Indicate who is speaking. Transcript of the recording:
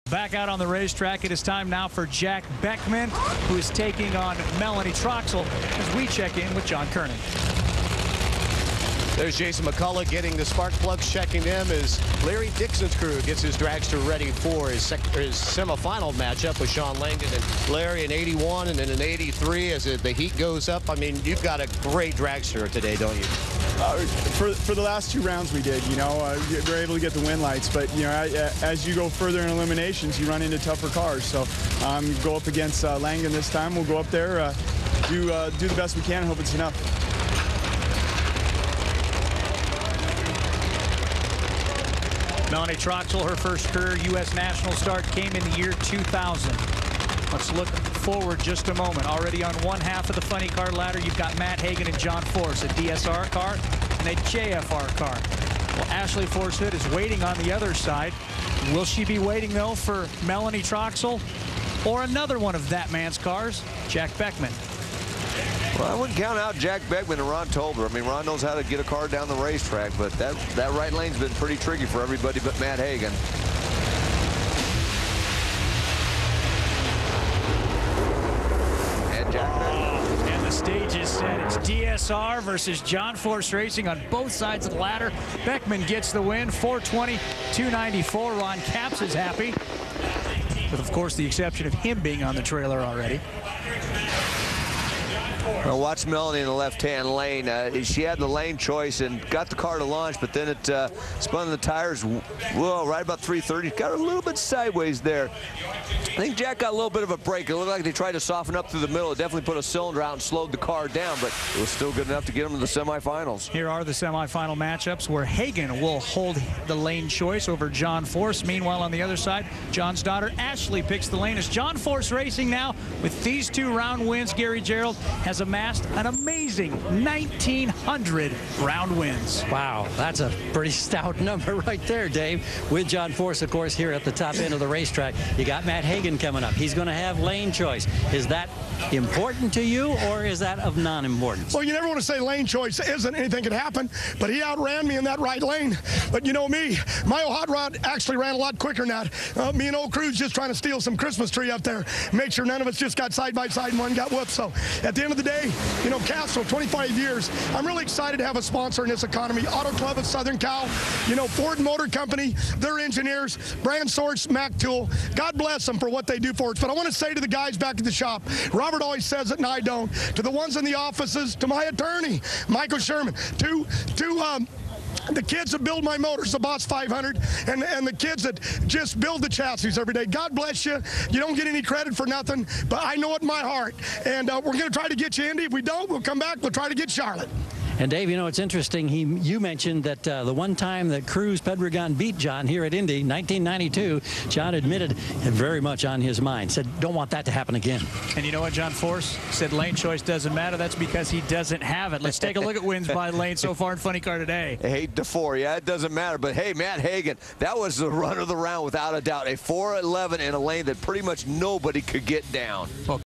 Speaker 1: Back out on the racetrack, it is time now for Jack Beckman, who is taking on Melanie Troxel, as we check in with John Kernan.
Speaker 2: There's Jason McCullough getting the spark plugs, checking them as Larry Dixon's crew gets his dragster ready for his semifinal matchup with Sean Langdon and Larry in 81 and then in 83 as the heat goes up. I mean, you've got a great dragster today, don't you?
Speaker 3: For the last 2 rounds we did, we're able to get the win lights, but as you go further in eliminations, you run into tougher cars. So go up against Langdon this time. We'll go up there, do the best we can, and hope it's enough.
Speaker 1: Melanie Troxel, her first career U.S. national start came in the year 2000. Let's look forward just a moment. Already on one half of the funny car ladder, you've got Matt Hagan and John Force, a DSR car and a JFR car. Well, Ashley Force-Hood is waiting on the other side. Will she be waiting, though, for Melanie Troxel or another one of that man's cars, Jack Beckman?
Speaker 4: Well, I wouldn't count out Jack Beckman and Ron Tolber. I mean, Ron knows how to get a car down the racetrack, but that right lane's been pretty tricky for everybody but Matt Hagan. And Jack Beckman.
Speaker 1: And the stage is set. It's DSR versus John Force Racing on both sides of the ladder. Beckman gets the win, 420, 294. Ron Capps is happy, with, of course, the exception of him being on the trailer already.
Speaker 4: Well, watch Melanie in the left-hand lane. She had the lane choice and got the car to launch, but then it spun the tires, whoa, right about 330. Got a little bit sideways there. I think Jack got a little bit of a break. It looked like they tried to soften up through the middle. It definitely put a cylinder out and slowed the car down, but it was still good enough to get them to the semifinals.
Speaker 1: Here are the semifinal matchups where Hagan will hold the lane choice over John Force. Meanwhile, on the other side, John's daughter Ashley picks the lane. As John Force Racing now, with these 2 round wins, Gary Gerald has amassed an amazing 1,900 round wins.
Speaker 5: Wow, that's a pretty stout number right there, Dave. With John Force, of course, here at the top end of the racetrack. You got Matt Hagan coming up. He's going to have lane choice. Is that important to you, or is that of non-importance?
Speaker 6: Well, you never want to say lane choice isn't. Anything could happen, but he outran me in that right lane. But you know me, my old hot rod actually ran a lot quicker than that. Me and old Cruz just trying to steal some Christmas tree up there. Make sure none of us just got side by side and one got whooped. So at the end of the day, Castro, 25 years. I'm really excited to have a sponsor in this economy. Auto Club of Southern Cal, Ford Motor Company, their engineers, Brand Source, Mac Tool. God bless them for what they do for us. But I want to say to the guys back at the shop, Robert always says it and I don't, to the ones in the offices, to my attorney, Michael Sherman, to the kids that build my motors, the Boss 500, and the kids that just build the chassis every day. God bless you. You don't get any credit for nothing, but I know it in my heart. And we're going to try to get you Indy. If we don't, we'll come back. We'll try to get Charlotte.
Speaker 5: And Dave, it's interesting. You mentioned that the one time that Cruz Pedregon beat John here at Indy, 1992, John admitted very much on his mind. Said, don't want that to happen again.
Speaker 1: And you know what, John Force said lane choice doesn't matter. That's because he doesn't have it. Let's take a look at wins by lane so far in Funny Car today.
Speaker 4: 8-4, yeah, it doesn't matter. But hey, Matt Hagan, that was the run of the round without a doubt. A 411 in a lane that pretty much nobody could get down.
Speaker 1: Well,